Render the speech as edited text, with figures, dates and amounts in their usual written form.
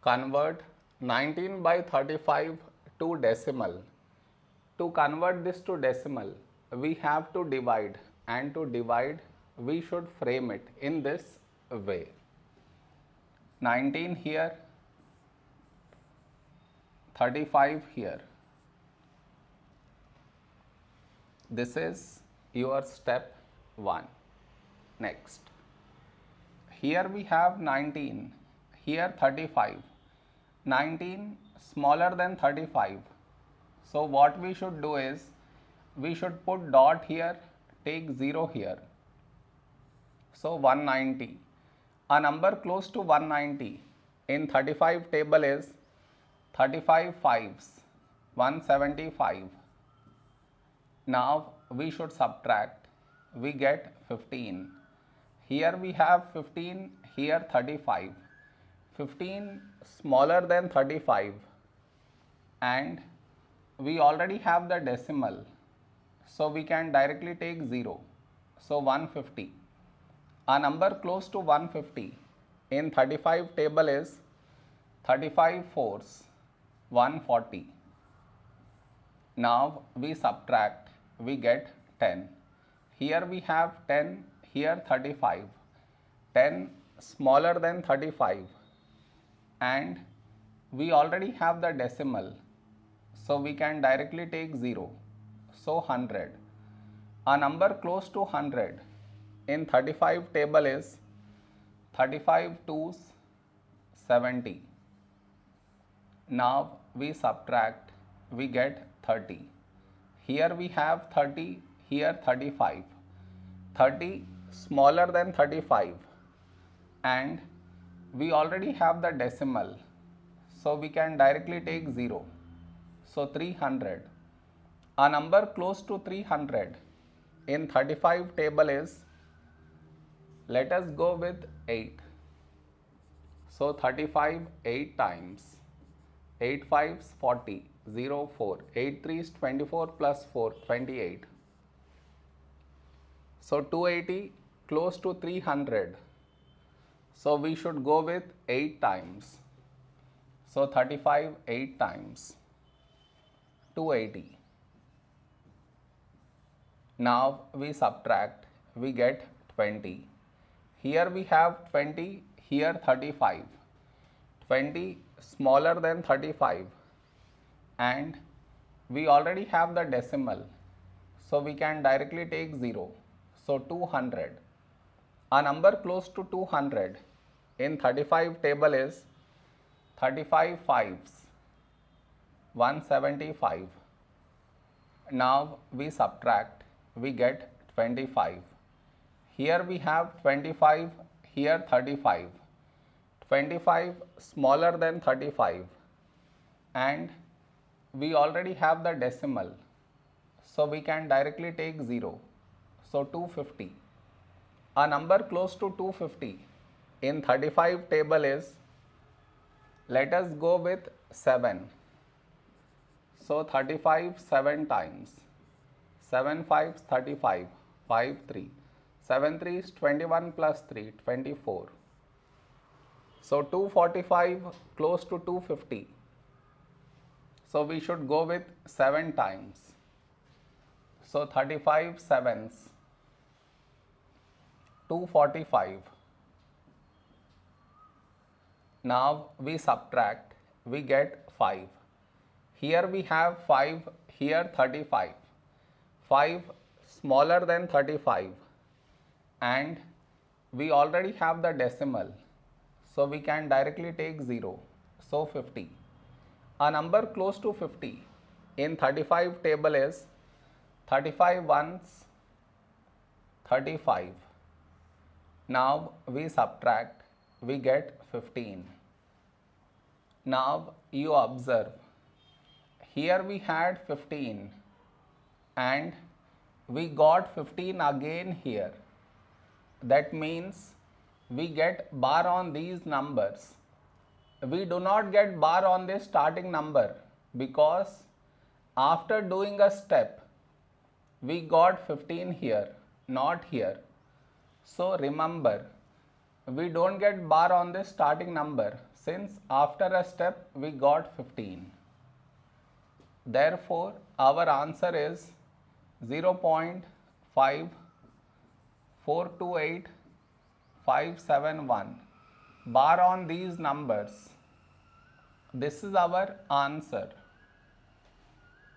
Convert 19 by 35 to decimal. To convert this to decimal, we have to divide, and to divide we should frame it in this way. 19 here, 35 here. This is your step 1. Next, here we have 19, here 35. 19 smaller than 35. So what we should do is, we should put dot here, take 0 here. So 190. A number close to 190 in 35 table is 35 fives, 175. Now we should subtract, we get 15. Here we have 15, here 35. 15 smaller than 35, and we already have the decimal, so we can directly take 0. So 150. A number close to 150 in 35 table is 35 fours, 140. Now we subtract, we get 10. Here we have 10, here 35. 10 smaller than 35, and we already have the decimal, so we can directly take 0. So 100. A number close to 100 in 35 table is 35 twos, 70. Now we subtract, we get 30. Here we have 30, here 35. 30 smaller than 35, and we already have the decimal, so we can directly take 0. So 300. A number close to 300 in 35 table is, let us go with 8. So 35 8 times. 8 fives 40, 0 4. 8 threes 24 plus 4, 28. So 280 close to 300. So we should go with 8 times. So 35 8 times. 280. Now we subtract, we get 20. Here we have 20, here 35. 20 smaller than 35, and we already have the decimal, so we can directly take 0. So 200. A number close to 200 in 35 table is 35 fives, 175. Now we subtract, we get 25. Here we have 25, here 35. 25 smaller than 35, and we already have the decimal, so we can directly take 0. So 250. A number close to 250 in 35 table is, let us go with 7. So 35 7 times. 7 fives 35, 5 3. 7 3s 21 plus 3, 24. So 245 close to 250. So we should go with 7 times. So 35 sevens, 245. Now we subtract, we get 5. Here we have 5, here 35. 5 smaller than 35, and we already have the decimal, so we can directly take 0. So 50. A number close to 50 in 35 table is 35 ones, 35. Now we subtract, we get 15. Now you observe, here we had 15 and we got 15 again here. That means we get bar on these numbers. We do not get bar on this starting number because after doing a step we got 15 here, not here. So remember, we don't get bar on this starting number. since after a step we got 15. Therefore, our answer is 0.528571 bar on these numbers. This is our answer.